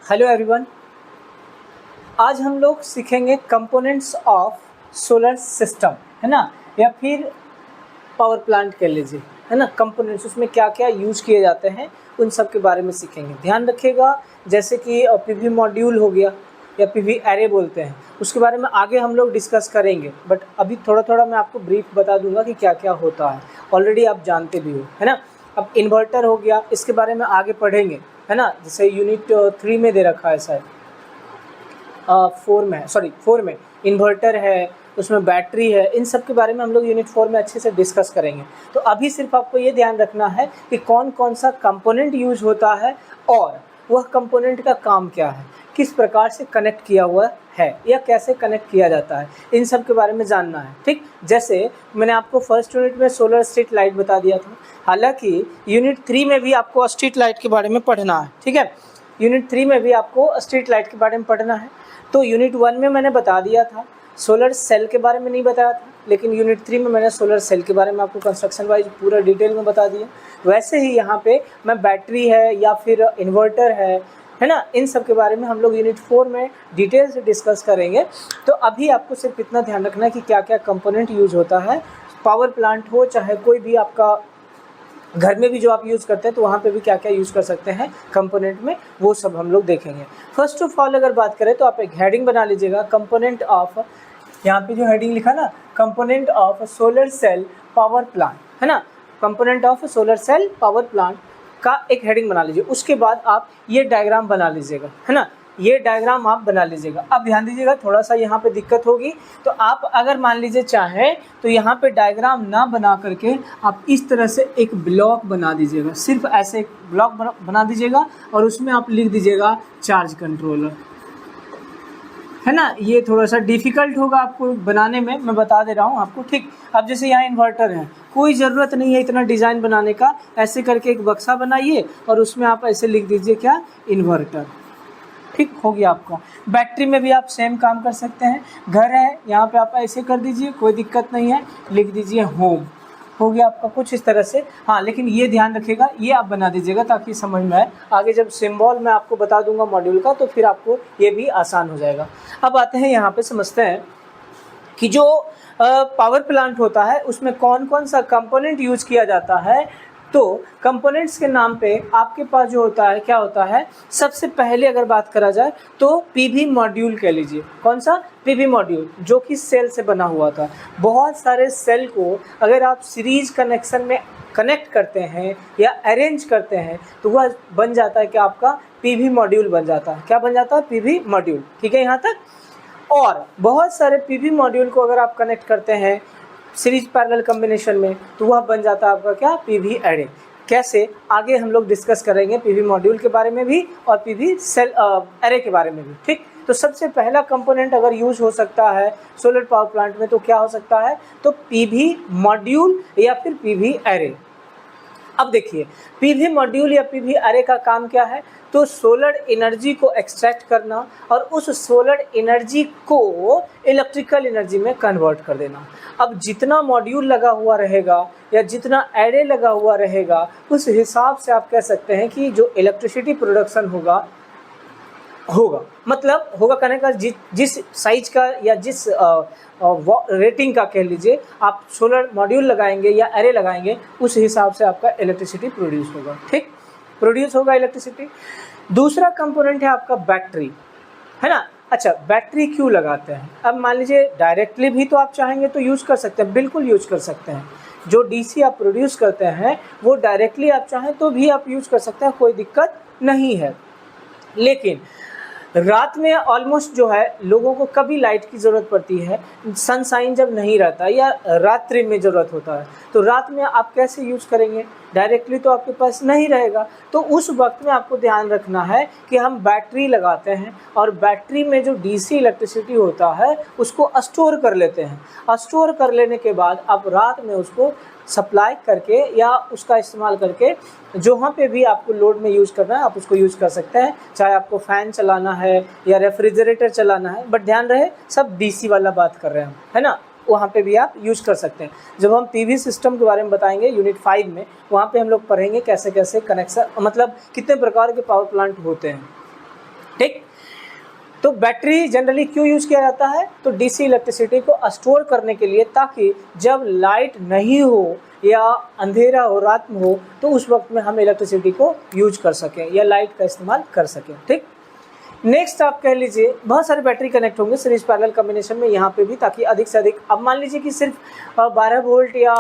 Hello everyone. आज हम लोग सीखेंगे कंपोनेंट्स ऑफ सोलर सिस्टम, है ना, या फिर पावर प्लांट कह लीजिए, है ना। कंपोनेंट्स उसमें क्या क्या यूज किए जाते हैं उन सब के बारे में सीखेंगे। ध्यान रखिएगा, जैसे कि पीवी मॉड्यूल हो गया या पीवी एरे बोलते हैं, उसके बारे में आगे हम लोग डिस्कस करेंगे। बट अभी थोड़ा थोड़ा मैं आपको ब्रीफ बता दूंगा कि क्या क्या होता है, ऑलरेडी आप जानते भी हो, है ना। अब इन्वर्टर हो गया, इसके बारे में आगे पढ़ेंगे, है ना। जैसे यूनिट 3 में दे रखा है, शायद 4 में इन्वर्टर है, उसमें बैटरी है, इन सब के बारे में हम लोग यूनिट 4 में अच्छे से डिस्कस करेंगे। तो अभी सिर्फ आपको ये ध्यान रखना है कि कौन कौन सा कंपोनेंट यूज होता है और वह कंपोनेंट का काम क्या है, किस प्रकार से कनेक्ट किया हुआ है या कैसे कनेक्ट किया जाता है, इन सब के बारे में जानना है। ठीक, जैसे मैंने आपको फर्स्ट यूनिट में सोलर स्ट्रीट लाइट बता दिया था, हालांकि यूनिट 3 में भी आपको स्ट्रीट लाइट के बारे में पढ़ना है। ठीक है, यूनिट 3 में भी आपको स्ट्रीट लाइट के बारे में पढ़ना है। तो यूनिट 1 में मैंने बता दिया था, सोलर सेल के बारे में नहीं बताया था, लेकिन यूनिट 3 में मैंने सोलर सेल के बारे में आपको कंस्ट्रक्शन वाइज पूरा डिटेल में बता दिया। वैसे ही यहाँ पे मैं बैटरी है या फिर इन्वर्टर है ना, इन सब के बारे में हम लोग यूनिट 4 में डिटेल से डिस्कस करेंगे। तो अभी आपको सिर्फ इतना ध्यान रखना है कि क्या क्या कंपोनेंट यूज होता है, पावर प्लांट हो चाहे कोई भी आपका घर में भी जो आप यूज़ करते हैं, तो वहाँ पे भी क्या क्या यूज़ कर सकते हैं कंपोनेंट में, वो सब हम लोग देखेंगे। फर्स्ट ऑफ ऑल अगर बात करें तो आप एक हेडिंग बना लीजिएगा, कंपोनेंट ऑफ, यहाँ पे जो हेडिंग लिखा ना, component of solar cell power plant, है ना। Component of solar cell power plant का एक हेडिंग बना लीजिए। उसके बाद आप ये डायग्राम बना लीजिएगा, है ना, ये डायग्राम आप बना लीजिएगा। अब ध्यान दीजिएगा, थोड़ा सा यहाँ पे दिक्कत होगी, तो आप अगर मान लीजिए चाहें तो यहाँ पे डायग्राम ना बना करके आप इस तरह से एक ब्लॉक बना दीजिएगा, सिर्फ ऐसे एक ब्लॉक बना दीजिएगा और उसमें आप लिख दीजिएगा चार्ज कंट्रोलर, है ना। ये थोड़ा सा डिफ़िकल्ट होगा आपको बनाने में, मैं बता दे रहा हूँ आपको। ठीक, अब जैसे यहाँ इन्वर्टर है, कोई ज़रूरत नहीं है इतना डिज़ाइन बनाने का, ऐसे करके एक बक्सा बनाइए और उसमें आप ऐसे लिख दीजिए क्या, इन्वर्टर। ठीक हो गया आपका। बैटरी में भी आप सेम काम कर सकते हैं, घर है यहाँ पे आप ऐसे कर दीजिए, कोई दिक्कत नहीं है, लिख दीजिए होम, हो गया आपका कुछ इस तरह से। हाँ, लेकिन ये ध्यान रखिएगा, ये आप बना दीजिएगा ताकि समझ में आए। आगे जब सिंबल मैं आपको बता दूंगा मॉड्यूल का, तो फिर आपको ये भी आसान हो जाएगा। अब आते हैं यहाँ पे, समझते हैं कि जो पावर प्लांट होता है उसमें कौन कौन सा कंपोनेंट यूज किया जाता है। तो कंपोनेंट्स के नाम पे आपके पास जो होता है, क्या होता है, सबसे पहले अगर बात करा जाए तो पीवी मॉड्यूल कह लीजिए। कौन सा? पीवी मॉड्यूल, जो कि सेल से बना हुआ था। बहुत सारे सेल को अगर आप सीरीज कनेक्शन में कनेक्ट करते हैं या अरेंज करते हैं तो वह बन जाता है कि आपका पीवी मॉड्यूल बन जाता है। क्या बन जाता है? PV module. ठीक है यहाँ तक। और बहुत सारे पीवी मॉड्यूल को अगर आप कनेक्ट करते हैं सीरीज पैरेलल कॉम्बिनेशन में, तो वह बन जाता है आपका क्या, पीवी एरे। कैसे, आगे हम लोग डिस्कस करेंगे पीवी मॉड्यूल के बारे में भी और पीवी सेल एरे के बारे में भी। ठीक, तो सबसे पहला कंपोनेंट अगर यूज हो सकता है सोलर पावर प्लांट में तो क्या हो सकता है, तो पीवी मॉड्यूल या फिर पीवी एरे। अब देखिए, पीवी मॉड्यूल या पीवी एरे का काम क्या है, तो सोलर एनर्जी को एक्सट्रैक्ट करना और उस सोलर एनर्जी को इलेक्ट्रिकल एनर्जी में कन्वर्ट कर देना। अब जितना मॉड्यूल लगा हुआ रहेगा या जितना एरे लगा हुआ रहेगा, उस हिसाब से आप कह सकते हैं कि जो इलेक्ट्रिसिटी प्रोडक्शन होगा मतलब होगा कहने का, जिस साइज का या जिस रेटिंग का कह लीजिए आप सोलर मॉड्यूल लगाएंगे या एरे लगाएंगे, उस हिसाब से आपका इलेक्ट्रिसिटी प्रोड्यूस होगा। ठीक, प्रोड्यूस होगा इलेक्ट्रिसिटी। दूसरा कंपोनेंट है आपका बैटरी, है ना। अच्छा, बैटरी क्यों लगाते हैं? अब मान लीजिए डायरेक्टली भी तो आप चाहेंगे तो यूज़ कर सकते हैं, बिल्कुल यूज़ कर सकते हैं। जो डीसी आप प्रोड्यूस करते हैं वो डायरेक्टली आप चाहें तो भी आप यूज़ कर सकते हैं, कोई दिक्कत नहीं है। लेकिन रात में ऑलमोस्ट जो है लोगों को कभी लाइट की ज़रूरत पड़ती है, सनशाइन जब नहीं रहता या रात्रि में ज़रूरत होता है, तो रात में आप कैसे यूज़ करेंगे? डायरेक्टली तो आपके पास नहीं रहेगा। तो उस वक्त में आपको ध्यान रखना है कि हम बैटरी लगाते हैं और बैटरी में जो डीसी इलेक्ट्रिसिटी होता है उसको स्टोर कर लेते हैं। स्टोर कर लेने के बाद आप रात में उसको सप्लाई करके या उसका इस्तेमाल करके जहाँ पे भी आपको लोड में यूज़ करना है आप उसको यूज़ कर सकते हैं। चाहे आपको फ़ैन चलाना है या रेफ्रिजरेटर चलाना है, बट ध्यान रहे सब डीसी वाला बात कर रहे हैं हम, है ना, वहाँ पे भी आप यूज़ कर सकते हैं। जब हम पीवी सिस्टम के बारे में बताएंगे यूनिट 5 में, वहाँ पे हम लोग पढ़ेंगे कैसे कैसे कनेक्शन, मतलब कितने प्रकार के पावर प्लांट होते हैं। ठीक। तो बैटरी जनरली क्यों यूज किया जाता है? तो डीसी इलेक्ट्रिसिटी को स्टोर करने के लिए, ताकि जब लाइट नहीं हो या अंधेरा हो, रात में हो, तो उस वक्त में हम इलेक्ट्रिसिटी को यूज कर सकें या लाइट का इस्तेमाल कर सकें। ठीक। नेक्स्ट आप कह लीजिए बहुत सारे बैटरी कनेक्ट होंगे सीरीज पैरेलल कॉम्बिनेशन में यहाँ पे भी, ताकि अधिक से अधिक, अब मान लीजिए कि सिर्फ 12 वोल्ट या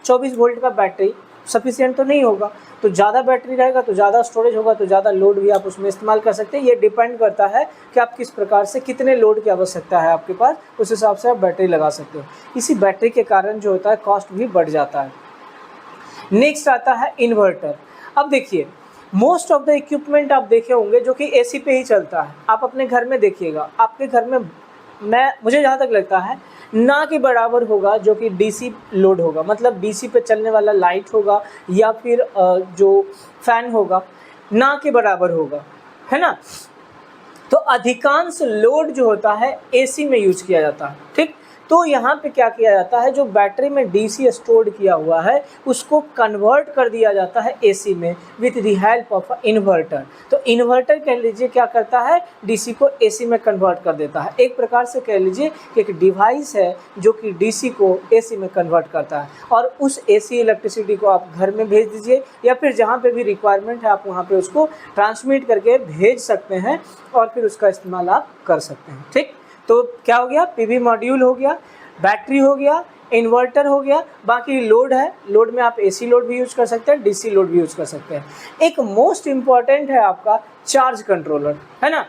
24 वोल्ट का बैटरी सफिशिएंट तो नहीं होगा, तो ज़्यादा बैटरी रहेगा तो ज़्यादा स्टोरेज होगा, तो ज़्यादा लोड भी आप उसमें इस्तेमाल कर सकते हैं। ये डिपेंड करता है कि आप किस प्रकार से, कितने लोड की आवश्यकता है आपके पास, उस हिसाब से आप बैटरी लगा सकते हो। इसी बैटरी के कारण जो होता है कॉस्ट भी बढ़ जाता है। नेक्स्ट आता है इन्वर्टर। अब देखिए मोस्ट ऑफ द इक्विपमेंट आप देखे होंगे जो कि एसी पे ही चलता है। आप अपने घर में देखिएगा, आपके घर में मुझे जहाँ तक लगता है ना के बराबर होगा जो कि डीसी लोड होगा, मतलब डीसी पे चलने वाला लाइट होगा या फिर जो फैन होगा, ना के बराबर होगा, है ना। तो अधिकांश लोड जो होता है एसी में यूज किया जाता है। ठीक। तो यहाँ पे क्या किया जाता है, जो बैटरी में डीसी स्टोर्ड किया हुआ है उसको कन्वर्ट कर दिया जाता है एसी में with the help of inverter. तो इन्वर्टर कह लीजिए क्या करता है, डीसी को एसी में कन्वर्ट कर देता है। एक प्रकार से कह लीजिए कि एक डिवाइस है जो कि डीसी को एसी में कन्वर्ट करता है, और उस एसी इलेक्ट्रिसिटी को आप घर में भेज दीजिए या फिर जहाँ पे भी रिक्वायरमेंट है आप वहाँ पे उसको ट्रांसमिट करके भेज सकते हैं और फिर उसका इस्तेमाल आप कर सकते हैं। ठीक। तो क्या हो गया, पीवी मॉड्यूल हो गया, बैटरी हो गया, इन्वर्टर हो गया, बाकी लोड है। लोड में आप एसी लोड भी यूज कर सकते हैं, डीसी लोड भी यूज कर सकते हैं। एक मोस्ट इम्पॉर्टेंट है आपका चार्ज कंट्रोलर, है ना।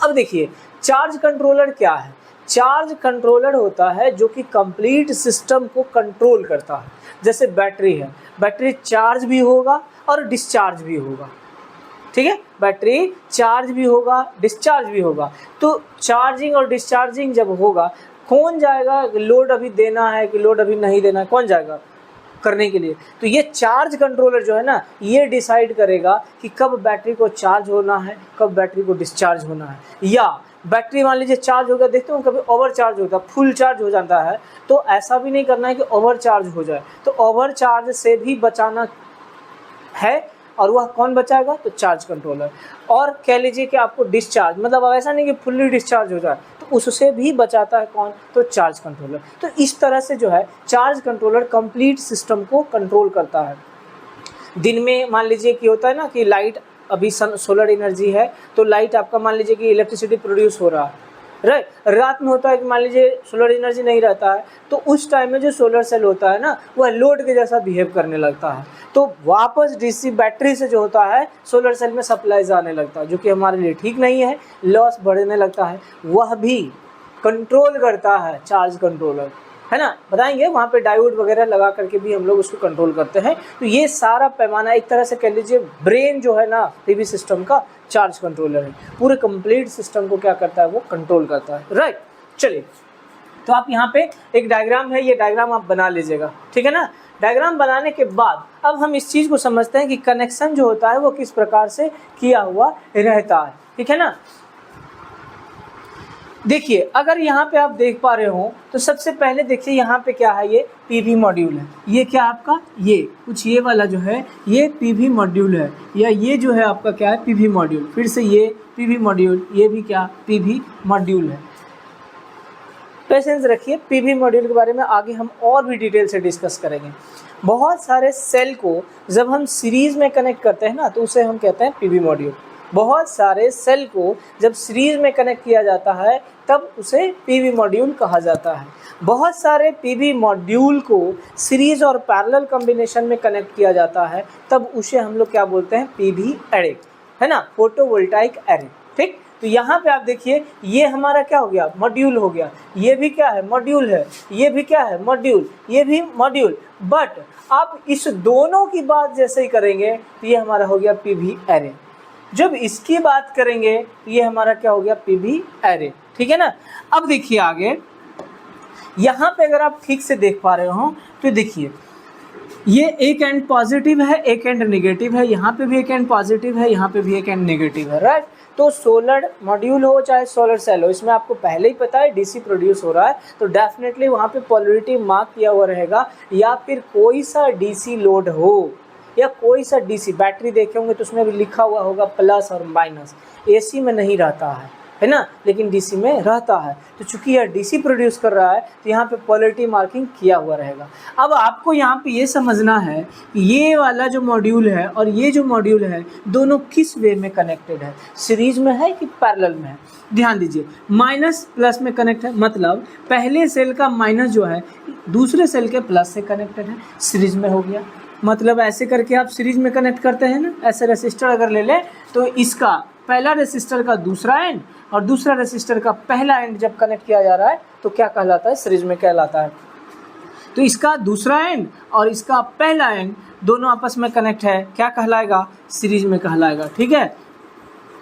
अब देखिए चार्ज कंट्रोलर क्या है। चार्ज कंट्रोलर होता है जो कि कंप्लीट सिस्टम को कंट्रोल करता है। जैसे बैटरी है, बैटरी चार्ज भी होगा और डिस्चार्ज भी होगा। ठीक है, बैटरी चार्ज भी होगा, डिस्चार्ज भी होगा। तो चार्जिंग और डिस्चार्जिंग जब होगा, कौन जाएगा लोड अभी देना है कि लोड अभी नहीं देना है, कौन जाएगा करने के लिए? तो ये चार्ज कंट्रोलर जो है ना, ये डिसाइड करेगा कि कब बैटरी को चार्ज होना है, कब बैटरी को डिस्चार्ज होना है। या बैटरी मान लीजिए चार्ज हो गया, देखते हो कभी ओवर चार्ज होता है, फुल चार्ज हो जाता है, तो ऐसा भी नहीं करना है कि ओवर चार्ज हो जाए। तो ओवर चार्ज से भी बचाना है, और वह कौन बचाएगा? तो चार्ज कंट्रोलर। और कह लीजिए कि आपको डिस्चार्ज, मतलब अब ऐसा नहीं कि फुल्ली डिस्चार्ज हो जाए, तो उससे भी बचाता है कौन? तो चार्ज कंट्रोलर। तो इस तरह से जो है चार्ज कंट्रोलर कंप्लीट सिस्टम को कंट्रोल करता है। दिन में मान लीजिए कि होता है ना कि लाइट, अभी सोलर एनर्जी है तो लाइट आपका मान लीजिए कि इलेक्ट्रिसिटी प्रोड्यूस हो रहा है, राइट। रात में होता है कि मान लीजिए सोलर एनर्जी नहीं रहता है, तो उस टाइम में जो सोलर सेल होता है ना, वह लोड के जैसा बिहेव करने लगता है, तो वापस डीसी बैटरी से जो होता है सोलर सेल में सप्लाई आने लगता है, जो कि हमारे लिए ठीक नहीं है, लॉस बढ़ने लगता है। वह भी कंट्रोल करता है चार्ज कंट्रोलर, है ना। बताएंगे वहाँ पे डायोड वगैरह लगा करके भी हम लोग उसको कंट्रोल करते हैं। तो ये सारा पैमाना एक तरह से कह लीजिए ब्रेन जो है ना पीवी सिस्टम का, चार्ज कंट्रोलर है। पूरे कंप्लीट सिस्टम को क्या करता है, वो कंट्रोल करता है, राइट। चलिए, तो आप यहाँ पे एक डायग्राम है, ये डायग्राम आप बना लीजिएगा, ठीक है ना। डायग्राम बनाने के बाद अब हम इस चीज़ को समझते हैं कि कनेक्शन जो होता है वो किस प्रकार से किया हुआ रहता है, ठीक है ना। देखिए अगर यहाँ पे आप देख पा रहे हो तो सबसे पहले देखिए यहाँ पे क्या है, ये पीवी मॉड्यूल है। ये क्या आपका, ये कुछ ये वाला जो है ये पीवी मॉड्यूल है, या ये जो है आपका क्या है, पीवी मॉड्यूल। फिर से ये पीवी मॉड्यूल, ये भी क्या पीवी मॉड्यूल है। पेशेंस रखिए, पीवी मॉड्यूल के बारे में आगे हम और भी डिटेल से डिस्कस करेंगे। बहुत सारे सेल को जब हम सीरीज में कनेक्ट करते हैं ना, तो उसे हम कहते हैं पीवी मॉड्यूल। बहुत सारे सेल को जब सीरीज में कनेक्ट किया जाता है तब उसे पीवी मॉड्यूल कहा जाता है। बहुत सारे पीवी मॉड्यूल को सीरीज और पैरेलल कॉम्बिनेशन में कनेक्ट किया जाता है, तब उसे हम लोग क्या बोलते हैं, पीवी एरे, है ना, फोटोवोल्टाइक एरे। ठीक, तो यहाँ पे आप देखिए ये हमारा क्या हो गया, मॉड्यूल हो गया। ये भी क्या है, मॉड्यूल है। ये भी क्या है, मॉड्यूल। ये भी मॉड्यूल। बट आप इस दोनों की बात जैसे ही करेंगे तो ये हमारा हो गया पीवी एरे। जब इसकी बात करेंगे तो ये हमारा क्या हो गया, पीवी एरे, ठीक है ना। अब देखिए आगे, यहाँ पे अगर आप ठीक से देख पा रहे हो तो देखिए ये एक एंड पॉजिटिव है, एक एंड नेगेटिव है। यहाँ पे भी एक एंड पॉजिटिव है, यहाँ पे भी एक एंड नेगेटिव है, राइट। तो सोलर मॉड्यूल हो चाहे सोलर सेल हो, इसमें आपको पहले ही पता है डीसी प्रोड्यूस हो रहा है, तो डेफिनेटली वहाँ पे पोलरिटी मार्क किया हुआ रहेगा। या फिर कोई सा डीसी लोड हो, या कोई सा डीसी बैटरी देखे होंगे तो उसमें भी लिखा हुआ होगा प्लस और माइनस, एसी में नहीं रहता है ना, लेकिन डीसी में रहता है। तो चूंकि यह डीसी प्रोड्यूस कर रहा है तो यहाँ पे पोलैरिटी मार्किंग किया हुआ रहेगा। अब आपको यहाँ पे ये समझना है कि ये वाला जो मॉड्यूल है और ये जो मॉड्यूल है दोनों किस वे में कनेक्टेड है, सीरीज में है कि पैरेलल में है। ध्यान दीजिए, माइनस प्लस में कनेक्ट है, मतलब पहले सेल का माइनस जो है दूसरे सेल के प्लस से कनेक्टेड है, सीरीज में हो गया। मतलब ऐसे करके आप सीरीज में कनेक्ट करते हैं ना, ऐसे रेसिस्टर अगर ले लें तो इसका पहला रेसिस्टर का दूसरा एंड और दूसरा रेसिस्टर का पहला एंड जब कनेक्ट किया जा रहा है तो क्या कहलाता है, सीरीज में कहलाता है। तो इसका दूसरा एंड और इसका पहला एंड दोनों आपस में कनेक्ट है, क्या कहलाएगा, सीरीज में कहलाएगा। ठीक है,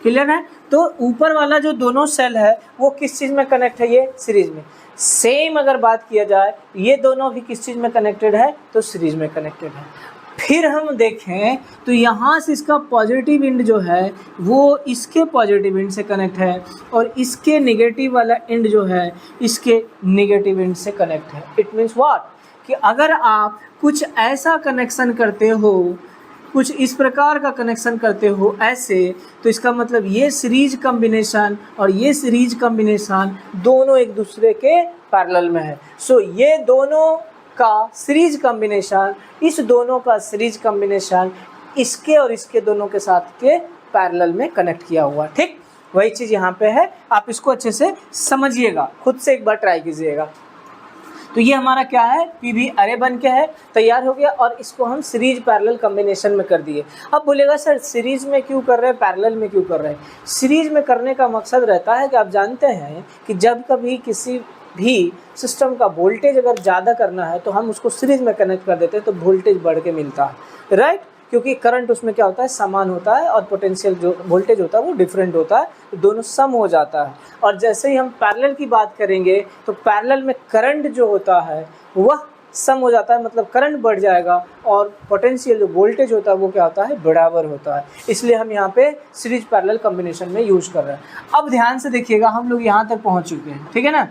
क्लियर है। तो ऊपर वाला जो दोनों सेल है वो किस चीज़ में कनेक्ट है, ये सीरीज में। सेम अगर बात किया जाए ये दोनों भी किस चीज़ में कनेक्टेड है, तो सीरीज में कनेक्टेड है। फिर हम देखें तो यहाँ से इसका पॉजिटिव एंड जो है वो इसके पॉजिटिव एंड से कनेक्ट है और इसके नेगेटिव वाला एंड जो है इसके नेगेटिव एंड से कनेक्ट है। इट मीन्स व्हाट, कि अगर आप कुछ ऐसा कनेक्शन करते हो, कुछ इस प्रकार का कनेक्शन करते हो ऐसे, तो इसका मतलब ये सीरीज कॉम्बिनेशन और ये सीरीज कॉम्बिनेशन दोनों एक दूसरे के पैरेलल में है। सो ये दोनों का सीरीज कॉम्बिनेशन, इस दोनों का सीरीज कॉम्बिनेशन इसके और इसके दोनों के साथ के पैरेलल में कनेक्ट किया हुआ। ठीक, वही चीज़ यहाँ पे है, आप इसको अच्छे से समझिएगा, खुद से एक बार ट्राई कीजिएगा। तो ये हमारा क्या है, पीवी अरे बन के है तैयार हो गया और इसको हम सीरीज पैरेलल कॉम्बिनेशन में कर दिए। अब बोलेगा सर सीरीज में क्यों कर रहे हैं, पैरेलल में क्यों कर रहे हैं। सीरीज में करने का मकसद रहता है कि आप जानते हैं कि जब कभी किसी भी सिस्टम का वोल्टेज अगर ज़्यादा करना है तो हम उसको सीरीज में कनेक्ट कर देते हैं तो वोल्टेज बढ़ के मिलता है, राइट, क्योंकि करंट उसमें क्या होता है, समान होता है और पोटेंशियल जो वोल्टेज होता है वो डिफरेंट होता है, तो दोनों सम हो जाता है। और जैसे ही हम पैरेलल की बात करेंगे तो पैरेलल में करंट जो होता है वह सम हो जाता है, मतलब करंट बढ़ जाएगा और पोटेंशियल जो वोल्टेज होता है वो क्या होता है, बराबर होता है। इसलिए हम यहाँ पे सीरीज पैरेलल कॉम्बिनेशन में यूज कर रहे हैं। अब ध्यान से देखिएगा, हम लोग यहाँ तक पहुँच चुके हैं, ठीक है ना।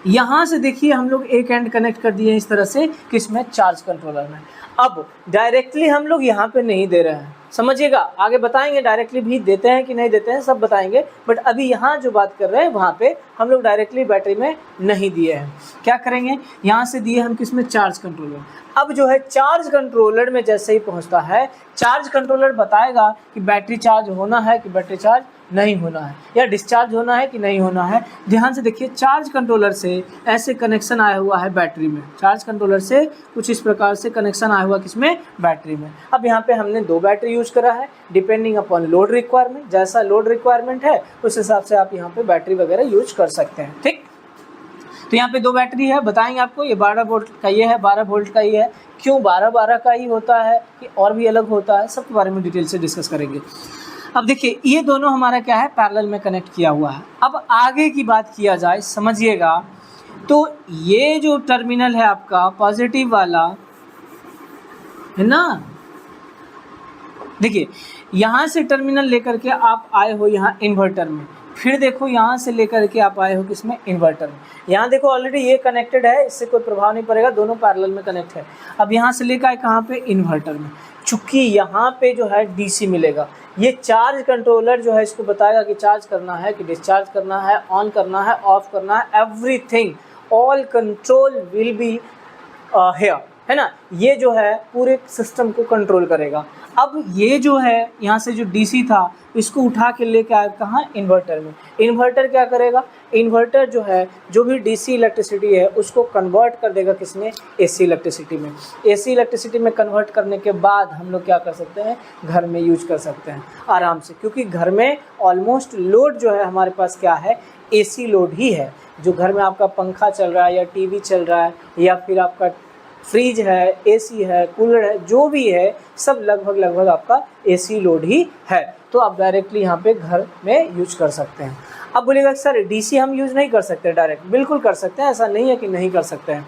यहाँ से देखिए हम लोग एक एंड कनेक्ट कर दिए इस तरह से, किसमें, चार्ज कंट्रोलर में। अब डायरेक्टली हम लोग यहाँ पे नहीं दे रहे हैं, समझिएगा, आगे बताएंगे डायरेक्टली भी देते हैं कि नहीं देते हैं, सब बताएंगे। बट अभी यहाँ जो बात कर रहे हैं वहाँ पे हम लोग डायरेक्टली बैटरी में नहीं दिए हैं। क्या करेंगे, यहाँ से दिए हम किसमें, चार्ज कंट्रोलर। अब जो है चार्ज कंट्रोलर में जैसे ही पहुँचता है, चार्ज कंट्रोलर बताएगा कि बैटरी चार्ज होना है कि बैटरी चार्ज नहीं होना है, या डिस्चार्ज होना है कि नहीं होना है। ध्यान से देखिए, चार्ज कंट्रोलर से ऐसे कनेक्शन आया हुआ है बैटरी में, चार्ज कंट्रोलर से कुछ इस प्रकार से कनेक्शन आया हुआ किसमें, बैटरी में। अब यहाँ पे हमने 2 बैटरी यूज करा है, डिपेंडिंग अपॉन लोड रिक्वायरमेंट, जैसा लोड रिक्वायरमेंट है उस हिसाब से आप यहाँ पे बैटरी वगैरह यूज कर सकते हैं। ठीक, तो यहाँ पे 2 बैटरी है, बताएंगे आपको, ये 12 वोल्ट का ये है, 12 वोल्ट का ये है। क्यों 12-12 का ही होता है कि और भी अलग होता है, सबके बारे में डिटेल से डिस्कस करेंगे। अब देखिए ये दोनों हमारा क्या है, पैरेलल में कनेक्ट किया हुआ है। अब आगे की बात किया जाए, समझिएगा, तो ये जो टर्मिनल है आपका पॉजिटिव वाला है ना, देखिए यहाँ से टर्मिनल लेकर के आप आए हो यहाँ इन्वर्टर में, फिर देखो यहाँ से लेकर के आप आए हो किसमें, इन्वर्टर में। यहाँ देखो ऑलरेडी ये कनेक्टेड है, इससे कोई प्रभाव नहीं पड़ेगा, दोनों पैरेलल में कनेक्ट है। अब यहाँ से लेकर आए कहाँ पे, इन्वर्टर में। चूँकि यहाँ पे जो है डीसी मिलेगा, ये चार्ज कंट्रोलर जो है इसको बताएगा कि चार्ज करना है कि डिस्चार्ज करना है, ऑन करना है, ऑफ करना है, everything, all control will be here, है ना। ये जो है पूरे सिस्टम को कंट्रोल करेगा। अब ये जो है यहाँ से जो डीसी था इसको उठा के लेके आए कहाँ, इन्वर्टर में। इन्वर्टर क्या करेगा, इन्वर्टर जो है जो भी डीसी इलेक्ट्रिसिटी है उसको कन्वर्ट कर देगा किसमें, एसी इलेक्ट्रिसिटी में। एसी इलेक्ट्रिसिटी में कन्वर्ट करने के बाद हम लोग क्या कर सकते हैं, घर में यूज कर सकते हैं आराम से, क्योंकि घर में ऑलमोस्ट लोड जो है हमारे पास क्या है, एसी लोड ही है। जो घर में आपका पंखा चल रहा है या टीवी चल रहा है या फिर आपका फ्रिज है, एसी है, कूलर है, जो भी है सब लगभग आपका एसी लोड ही है। तो आप डायरेक्टली यहाँ पे घर में यूज कर सकते हैं। अब बोलिएगा सर डीसी हम यूज नहीं कर सकते डायरेक्ट, बिल्कुल कर सकते हैं, ऐसा नहीं है कि नहीं कर सकते हैं।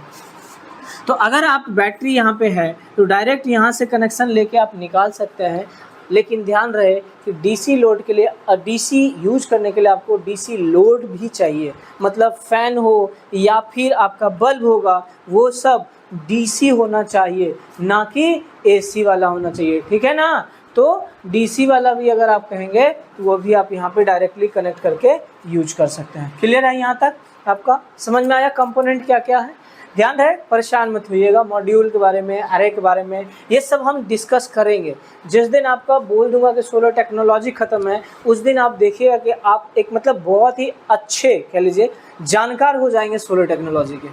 तो अगर आप बैटरी यहाँ पे है तो डायरेक्ट यहाँ से कनेक्शन लेके आप निकाल सकते हैं, लेकिन ध्यान रहे कि डीसी लोड के लिए, डीसी यूज करने के लिए आपको डीसी लोड भी चाहिए, मतलब फ़ैन हो या फिर आपका बल्ब होगा, वो सब डीसी होना चाहिए, ना कि एसी वाला होना चाहिए, ठीक है ना। तो डीसी वाला भी अगर आप कहेंगे तो वो भी आप यहाँ पे डायरेक्टली कनेक्ट करके यूज कर सकते हैं। क्लियर है यहाँ तक? आपका समझ में आया कंपोनेंट क्या क्या है? ध्यान रहे, परेशान मत होइएगा, मॉड्यूल के बारे में, अरे के बारे में, ये सब हम डिस्कस करेंगे। जिस दिन आपका बोल दूंगा कि सोलर टेक्नोलॉजी खत्म है, उस दिन आप देखिएगा कि आप एक मतलब बहुत ही अच्छे कह लीजिए जानकार हो जाएंगे सोलर टेक्नोलॉजी के।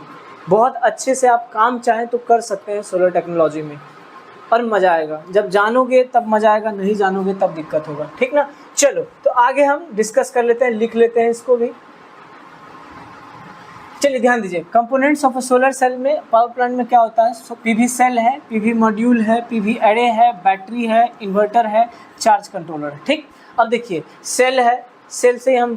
बहुत अच्छे से आप काम चाहें तो कर सकते हैं सोलर टेक्नोलॉजी में, और मज़ा आएगा। जब जानोगे तब मज़ा आएगा, नहीं जानोगे तब दिक्कत होगा, ठीक ना। चलो तो आगे हम डिस्कस कर लेते हैं, लिख लेते हैं इसको भी। चलिए ध्यान दीजिए, components of a solar cell में, पावर प्लांट में क्या होता है? पीवी सेल है, पीवी मॉड्यूल है, पीवी एरे है, बैटरी है, इन्वर्टर है, चार्ज कंट्रोलर है, ठीक। अब देखिए सेल है, सेल से हम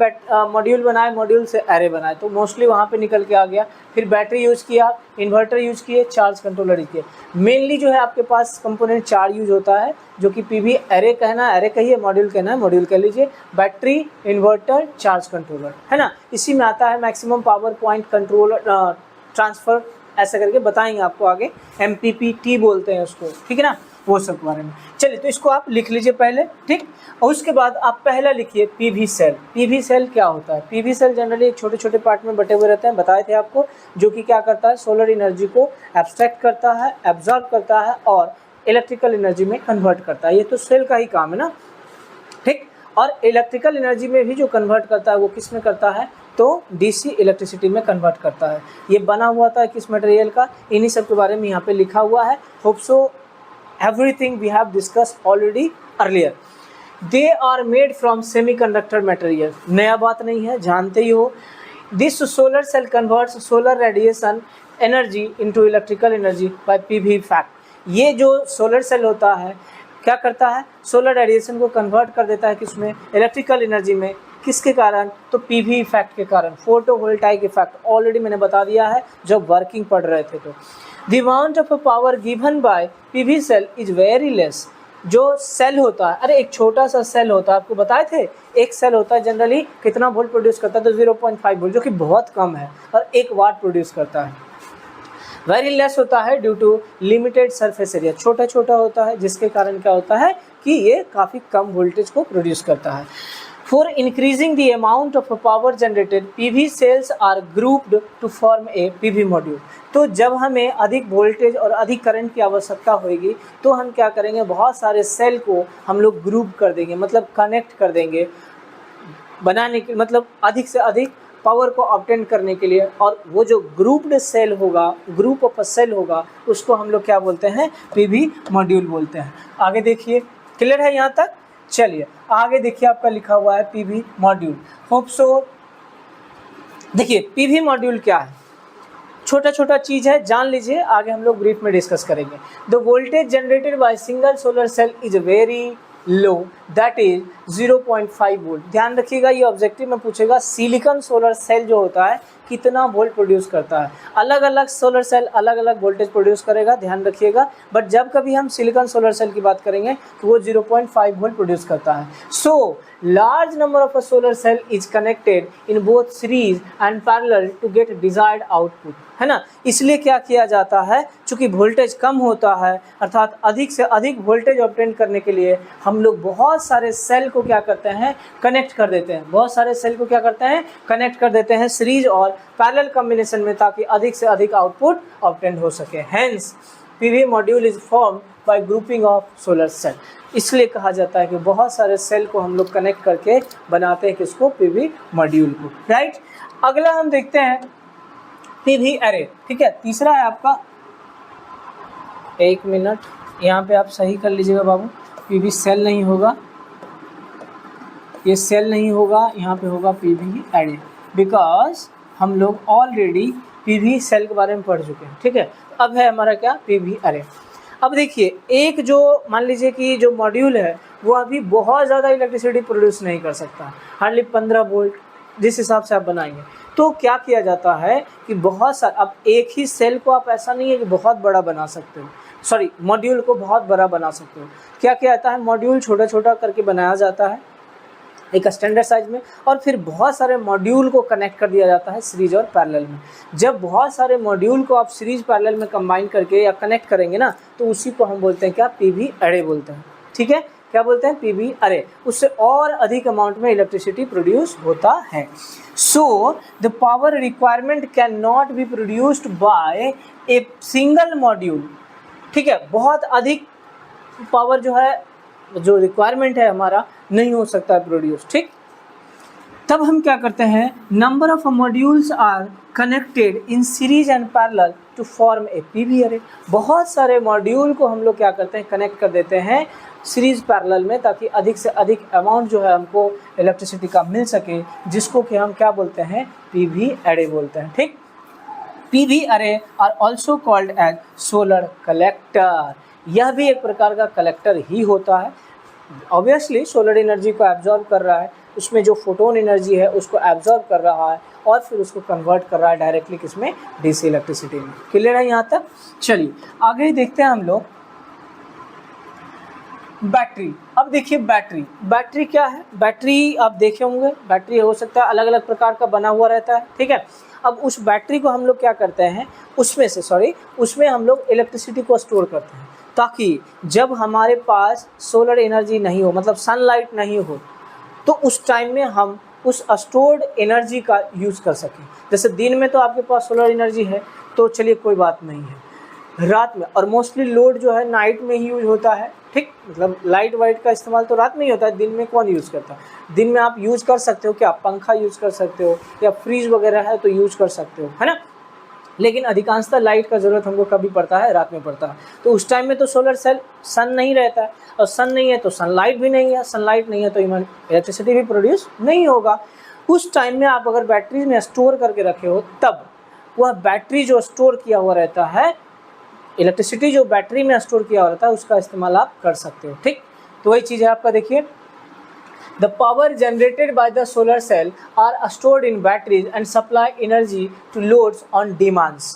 मॉड्यूल बनाए, मॉड्यूल से एरे बनाए, तो मोस्टली वहाँ पे निकल के आ गया। फिर बैटरी यूज़ किया, इन्वर्टर यूज़ किए, चार्ज कंट्रोलर यूज़ किए। मेनली जो है आपके पास कंपोनेंट 4 यूज होता है, जो कि पीवी एरे कहना है, एरे कहिए, मॉड्यूल कहना है, मॉड्यूल कह लीजिए, बैटरी, इन्वर्टर, चार्ज कंट्रोलर, है ना। इसी में आता है maximum power point control transfer, ऐसा करके बताएंगे आपको आगे, MPPT बोलते हैं उसको, ठीक है ना, वो सब के बारे में। चलिए तो इसको आप लिख लीजिए पहले, ठीक। और उसके बाद आप पहला लिखिए पीवी सेल। पीवी सेल क्या होता है? पीवी सेल जनरली एक छोटे छोटे पार्ट में बटे हुए रहते हैं, बताए थे आपको, जो कि क्या करता है? सोलर एनर्जी को एब्स्ट्रैक्ट करता है, एब्जॉर्ब करता है और इलेक्ट्रिकल एनर्जी में कन्वर्ट करता है। ये तो सेल का ही काम है ना, ठीक। और इलेक्ट्रिकल एनर्जी में भी जो कन्वर्ट करता है वो किस में करता है? तो डीसी इलेक्ट्रिसिटी में कन्वर्ट करता है। ये बना हुआ था किस मटेरियल का? इन्हीं सब के बारे में यहाँ पे लिखा हुआ है। Hope so everything we have discussed already earlier. They are made from semiconductor material. नया बात नहीं है, जानते ही हो। This solar cell converts solar radiation energy into electrical energy by PV effect. ये जो सोलर सेल होता है क्या करता है? सोलर रेडिएशन को कन्वर्ट कर देता है किसमें? इलेक्ट्रिकल एनर्जी में। किसके कारण? तो पीवी इफेक्ट के कारण, फोटोवोल्टाइक इफेक्ट। ऑलरेडी मैंने बता दिया है जब वर्किंग पढ़ रहे थे तो। The amount of power given by PV cell is very less. जो सेल होता है, अरे एक छोटा सा सेल होता है, आपको बताए थे, एक सेल होता है जनरली कितना वोल्ट प्रोड्यूस करता है? तो 0.5 वोल्ट, जो कि बहुत कम है, और 1 वाट प्रोड्यूस करता है। वेरी लेस होता है due to limited surface area, छोटा छोटा होता है, जिसके कारण क्या होता है कि ये काफ़ी कम वोल्टेज को प्रोड्यूस करता है। For increasing the amount of power generated, PV cells are grouped to form a PV module. तो जब हमें अधिक वोल्टेज और अधिक करंट की आवश्यकता होगी तो हम क्या करेंगे? बहुत सारे सेल को हम लोग ग्रुप कर देंगे, मतलब कनेक्ट कर देंगे बनाने के, मतलब अधिक से अधिक पावर को ऑब्टेन करने के लिए। और वो जो ग्रुप्ड सेल होगा, ग्रुप ऑफ सेल होगा, उसको हम लोग क्या बोलते हैं? पीवी मॉड्यूल बोलते हैं। आगे देखिए, क्लियर है यहाँ तक? चलिए आगे देखिए, आपका लिखा हुआ है पीवी मॉड्यूल। होप सो देखिए पीवी मॉड्यूल क्या है? छोटा छोटा चीज़ है, जान लीजिए, आगे हम लोग ब्रीफ में डिस्कस करेंगे। The voltage generated by single solar cell is very low, that is 0.5 volt. ध्यान रखिएगा, ये ऑब्जेक्टिव में पूछेगा सिलिकॉन सोलर सेल जो होता है कितना वोल्ट प्रोड्यूस करता है। अलग अलग सोलर सेल अलग अलग वोल्टेज प्रोड्यूस करेगा, ध्यान रखिएगा। बट जब कभी हम सिलिकॉन सोलर सेल की बात करेंगे तो वो 0.5 वोल्ट प्रोड्यूस करता है। सो large number of a solar cell is connected in both series and parallel to get desired output, है ना। इसलिए क्या किया जाता है? चूंकि वोल्टेज कम होता है, अर्थात अधिक से अधिक वोल्टेज ऑब्टेन करने के लिए हम लोग बहुत सारे सेल को क्या करते हैं? कनेक्ट कर देते हैं। बहुत सारे सेल को क्या करते हैं? कनेक्ट कर देते हैं सीरीज और पैरेलल कॉम्बिनेशन में, ताकि अधिक से अधिक आउटपुट ऑब्टेन हो सके। Hence PV module is form by grouping of solar cell. इसलिए कहा जाता है कि बहुत सारे सेल को हम लोग कनेक्ट करके बनाते हैं किसको? पीवी मॉड्यूल को, राइट। अगला हम देखते हैं पीवी एरे, ठीक है। तीसरा है आपका, 1 मिनट यहाँ पे आप सही कर लीजिएगा बाबू, पीवी सेल नहीं होगा, ये सेल नहीं होगा, यहाँ पे होगा पीवी एरे, बिकॉज हम लोग ऑलरेडी पीवी सेल के बारे में पढ़ चुके हैं, ठीक है। अब है हमारा क्या? PV array. अब देखिए, एक जो मान लीजिए कि जो मॉड्यूल है वो अभी बहुत ज़्यादा इलेक्ट्रिसिटी प्रोड्यूस नहीं कर सकता, हार्डली 15 वोल्ट, जिस हिसाब से आप बनाएंगे। तो क्या किया जाता है कि बहुत सारा, अब एक ही सेल को आप ऐसा नहीं है कि बहुत बड़ा बना सकते हो, सॉरी मॉड्यूल को बहुत बड़ा बना सकते हो। क्या किया जाता है? मॉड्यूल छोटा छोटा करके बनाया जाता है, एक स्टैंडर्ड साइज में, और फिर बहुत सारे मॉड्यूल को कनेक्ट कर दिया जाता है सीरीज और पैरेलल में। जब बहुत सारे मॉड्यूल को आप सीरीज पैरेलल में कंबाइन करके या कनेक्ट करेंगे ना, तो उसी को हम बोलते हैं क्या, पीवी अरे बोलते हैं। ठीक है, क्या बोलते हैं, पीवी अरे। उससे और अधिक अमाउंट में इलेक्ट्रिसिटी प्रोड्यूस होता है। So the power requirement can not be produced by a single module. ठीक है, बहुत अधिक पावर जो है, जो रिक्वायरमेंट है हमारा, नहीं हो सकता है प्रोड्यूस। ठीक, तब हम क्या करते हैं, number of modules are connected in series and parallel to form a PV array. बहुत सारे मॉड्यूल को हम लोग क्या करते हैं, कनेक्ट कर देते हैं सीरीज पैरेलल में, ताकि अधिक से अधिक अमाउंट जो है हमको इलेक्ट्रिसिटी का मिल सके, जिसको कि हम क्या बोलते हैं, पीवी अरे बोलते हैं। ठीक, PV array are also called as solar collector. यह भी एक प्रकार का कलेक्टर ही होता है। ऑब्वियसली सोलर एनर्जी को एब्जॉर्ब कर रहा है, उसमें जो फोटोन एनर्जी है उसको एब्जॉर्ब कर रहा है और फिर उसको कन्वर्ट कर रहा है डायरेक्टली किसमें, डीसी इलेक्ट्रिसिटी में। क्लियर है यहाँ तक? चलिए आगे देखते हैं हम लोग बैटरी। अब देखिए बैटरी क्या है। बैटरी आप देखे होंगे, बैटरी हो सकता है अलग अलग प्रकार का बना हुआ रहता है। ठीक है, अब उस बैटरी को हम लोग क्या करते हैं, उसमें हम लोग इलेक्ट्रिसिटी को स्टोर करते हैं, ताकि जब हमारे पास सोलर एनर्जी नहीं हो, मतलब सनलाइट नहीं हो, तो उस टाइम में हम उस स्टोर्ड एनर्जी का यूज़ कर सकें। जैसे दिन में तो आपके पास सोलर एनर्जी है, तो चलिए कोई बात नहीं है, रात में, और मोस्टली लोड जो है नाइट में ही यूज होता है। ठीक, मतलब लाइट वाइट का इस्तेमाल तो रात में ही होता है, दिन में कौन यूज़ करता है। दिन में आप यूज़ कर सकते हो, क्या पंखा यूज़ कर सकते हो, या फ्रीज वगैरह है तो यूज़ कर सकते हो, है ना। लेकिन अधिकांशतः लाइट का ज़रूरत हमको कभी पड़ता है, रात में पड़ता है। तो उस टाइम में तो सोलर सेल, सन नहीं रहता है, और सन नहीं है तो सनलाइट भी नहीं है, सनलाइट नहीं है तो इलेक्ट्रिसिटी भी प्रोड्यूस नहीं होगा। उस टाइम में आप अगर बैटरी में स्टोर करके रखे हो, तब वह बैटरी जो स्टोर किया हुआ रहता है, इलेक्ट्रिसिटी जो बैटरी में स्टोर किया हुआ रहता है, उसका इस्तेमाल आप कर सकते हो। ठीक, तो वही चीज़ है आपका। देखिए, the power generated by the solar cell are stored in batteries and supply energy to loads on demands।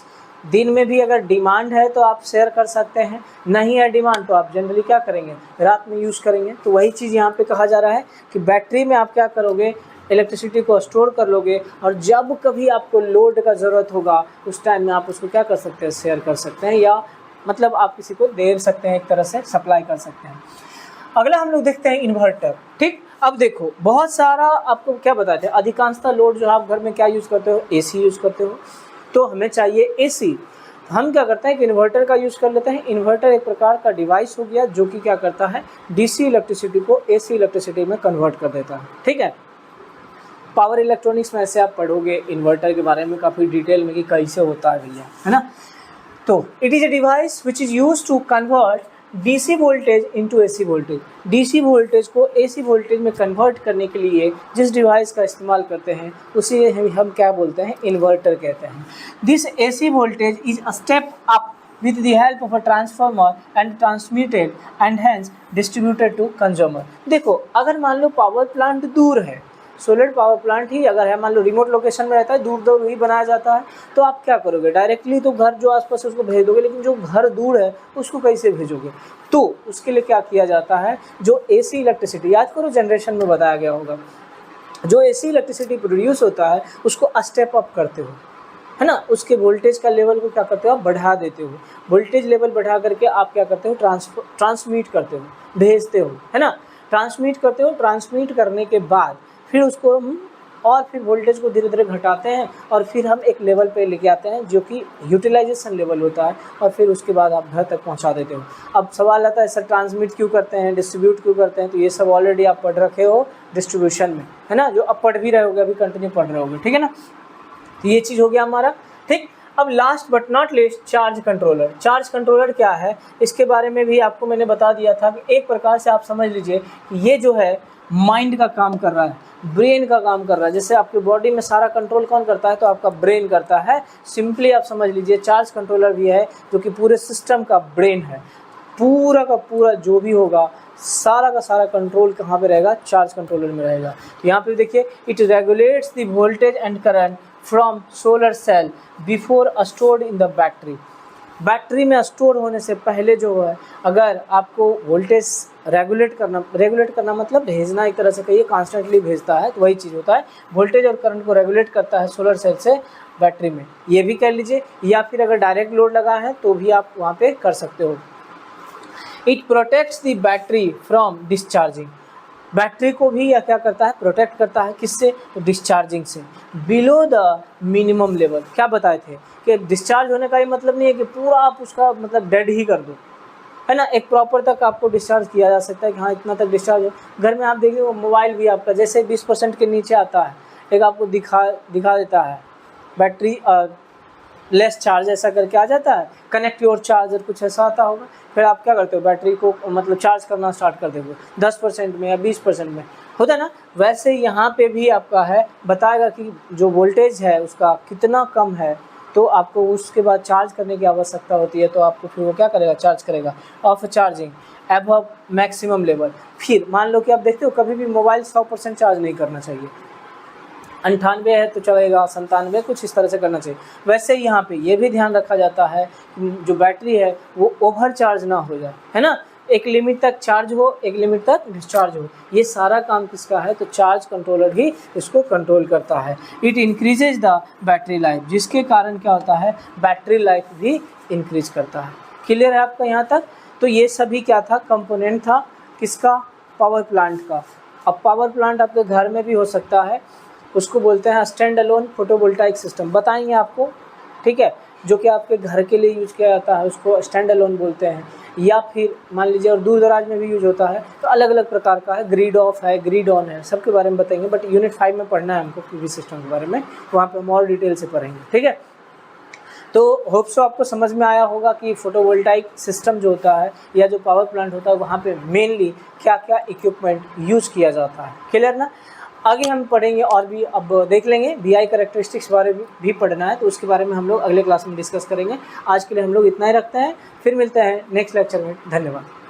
दिन में भी अगर डिमांड है तो आप शेयर कर सकते हैं, नहीं है डिमांड तो आप जनरली क्या करेंगे, रात में यूज़ करेंगे। तो वही चीज़ यहाँ पे कहा जा रहा है कि बैटरी में आप क्या करोगे, इलेक्ट्रिसिटी को स्टोर कर लोगे, और जब कभी आपको लोड का ज़रूरत होगा उस टाइम में आप उसको क्या कर सकते हैं, शेयर कर सकते हैं, या मतलब आप किसी को दे सकते हैं, एक तरह से सप्लाई कर सकते हैं। अगला हम लोग देखते हैं इन्वर्टर। ठीक, अब देखो बहुत सारा आपको क्या बताते हैं, अधिकांशतः लोड जो आप घर में क्या यूज़ करते हो, एसी यूज़ करते हो, तो हमें चाहिए एसी। हम क्या करते हैं कि इन्वर्टर का यूज़ कर लेते हैं। इन्वर्टर एक प्रकार का डिवाइस हो गया जो कि क्या करता है, डीसी इलेक्ट्रिसिटी को एसी इलेक्ट्रिसिटी में कन्वर्ट कर देता है। ठीक है, पावर इलेक्ट्रॉनिक्स में ऐसे आप पढ़ोगे इन्वर्टर के बारे में काफ़ी डिटेल में कि कैसे होता है भैया, है ना। तो it is a device which is use to convert DC voltage into AC voltage. DC voltage को एसी वोल्टेज में कन्वर्ट करने के लिए जिस डिवाइस का इस्तेमाल करते हैं उसे हम क्या बोलते हैं, इन्वर्टर कहते हैं। This AC voltage is a step up with the help of a transformer and transmitted and hence distributed to consumer। देखो अगर मान लो पावर प्लांट दूर है, सोलर पावर प्लांट ही अगर है, मान लो रिमोट लोकेशन में रहता है, दूर दूर ही बनाया जाता है, तो आप क्या करोगे, डायरेक्टली तो घर जो आसपास है उसको भेज दोगे, लेकिन जो घर दूर है उसको कैसे भेजोगे। तो उसके लिए क्या किया जाता है, जो एसी इलेक्ट्रिसिटी, याद करो जनरेशन में बताया गया होगा, जो एसी इलेक्ट्रिसिटी प्रोड्यूस होता है उसको स्टेप अप करते हो, है ना, उसके वोल्टेज का लेवल को क्या करते हो, आप बढ़ा देते हो। वोल्टेज लेवल बढ़ा करके आप क्या करते हो, ट्रांसमिट करते हो, भेजते हो, है ना, ट्रांसमिट करते हो। ट्रांसमिट करने के बाद फिर उसको हम और फिर वोल्टेज को धीरे धीरे घटाते हैं और फिर हम एक लेवल पे लेके आते हैं जो कि यूटिलाइजेशन लेवल होता है, और फिर उसके बाद आप घर तक पहुंचा देते हो। अब सवाल आता है सर ट्रांसमिट क्यों करते हैं, डिस्ट्रीब्यूट क्यों करते हैं, तो ये सब ऑलरेडी आप पढ़ रखे हो डिस्ट्रीब्यूशन में, है ना, जो अब पढ़ भी रहे होगे, अभी कंटिन्यू पढ़ रहे होगे, ठीक है ना। तो ये चीज़ हो गया हमारा। ठीक, अब last but not least charge controller. Charge controller क्या है, इसके बारे में भी आपको मैंने बता दिया था कि एक प्रकार से आप समझ लीजिए ये जो है माइंड का काम कर रहा है, ब्रेन का काम कर रहा है। जैसे आपकी बॉडी में सारा कंट्रोल कौन करता है, तो आपका ब्रेन करता है। सिंपली आप समझ लीजिए चार्ज कंट्रोलर भी है जो कि पूरे सिस्टम का ब्रेन है। पूरा का पूरा जो भी होगा सारा का सारा कंट्रोल कहाँ पे रहेगा, चार्ज कंट्रोलर में रहेगा। तो यहाँ पे देखिए, it regulates the voltage and current from solar cell before stored in the battery. Battery में स्टोर होने से पहले जो है अगर आपको वोल्टेज रेगुलेट करना मतलब भेजना, एक तरह से कहिए कॉन्स्टेंटली भेजता है, तो वही चीज़ होता है, वोल्टेज और करंट को रेगुलेट करता है सोलर सेल से बैटरी में, ये भी कर लीजिए। या फिर अगर डायरेक्ट लोड लगा है तो भी आप वहाँ पे कर सकते हो। It protects the battery from discharging, battery को भी यह क्या करता है, प्रोटेक्ट करता है, किससे, तो डिस्चार्जिंग से बिलो द मिनिमम लेवल। क्या बताए थे कि डिस्चार्ज होने का ये मतलब नहीं है कि पूरा आप उसका मतलब डेड ही कर दो, है ना, एक प्रॉपर तक आपको डिस्चार्ज किया जा सकता है कि हाँ इतना तक डिस्चार्ज हो। घर में आप देखिए वो मोबाइल भी आपका जैसे 20% के नीचे आता है, एक आपको दिखा देता है बैटरी लेस चार्ज ऐसा करके आ जाता है, कनेक्ट योर चार्जर कुछ ऐसा आता होगा, फिर आप क्या करते हो बैटरी को मतलब चार्ज करना स्टार्ट कर देते हो 10% में या 20% में, होता है ना। वैसे यहाँ पे भी आपका है, बताएगा कि जो वोल्टेज है उसका कितना कम है, तो आपको उसके बाद चार्ज करने की आवश्यकता होती है, तो आपको फिर वो क्या करेगा, चार्ज करेगा। Of charging above maximum level, फिर मान लो कि आप देखते हो कभी भी मोबाइल 100% चार्ज नहीं करना चाहिए, 98 है तो चलेगा, 97 कुछ इस तरह से करना चाहिए। वैसे यहाँ पे ये भी ध्यान रखा जाता है जो बैटरी है वो ओवर चार्ज ना हो जाए, है ना, एक लिमिट तक चार्ज हो, एक लिमिट तक डिस्चार्ज हो। ये सारा काम किसका है, तो चार्ज कंट्रोलर ही इसको कंट्रोल करता है। It increases the battery life, जिसके कारण क्या होता है, बैटरी लाइफ भी इंक्रीज करता है। क्लियर है आपका यहाँ तक। तो ये सभी क्या था, कंपोनेंट था किसका, पावर प्लांट का। अब पावर प्लांट आपके घर में भी हो सकता है, उसको बोलते हैं स्टैंड अलोन फोटोवोल्टाइक सिस्टम, बताएंगे आपको, ठीक है, जो कि आपके घर के लिए यूज किया जाता है उसको स्टैंड अलोन बोलते हैं। या फिर मान लीजिए और दूर दराज में भी यूज होता है, तो अलग अलग प्रकार का है, ग्रिड ऑफ है, ग्रिड ऑन है, सबके बारे में बताएंगे, बट यूनिट 5 में पढ़ना है हमको पीवी सिस्टम के बारे में, वहाँ पे हम और डिटेल से पढ़ेंगे, ठीक है। तो होप सो आपको समझ में आया होगा कि फोटोवोल्टाइक सिस्टम जो होता है या जो पावर प्लांट होता है वहाँ पे मेनली क्या क्या इक्विपमेंट यूज किया जाता है। क्लियर ना। आगे हम पढ़ेंगे और भी, अब देख लेंगे बीआई कैरेक्टरिस्टिक्स बारे में भी पढ़ना है, तो उसके बारे में हम लोग अगले क्लास में डिस्कस करेंगे। आज के लिए हम लोग इतना ही रखते हैं, फिर मिलते हैं नेक्स्ट लेक्चर में। धन्यवाद।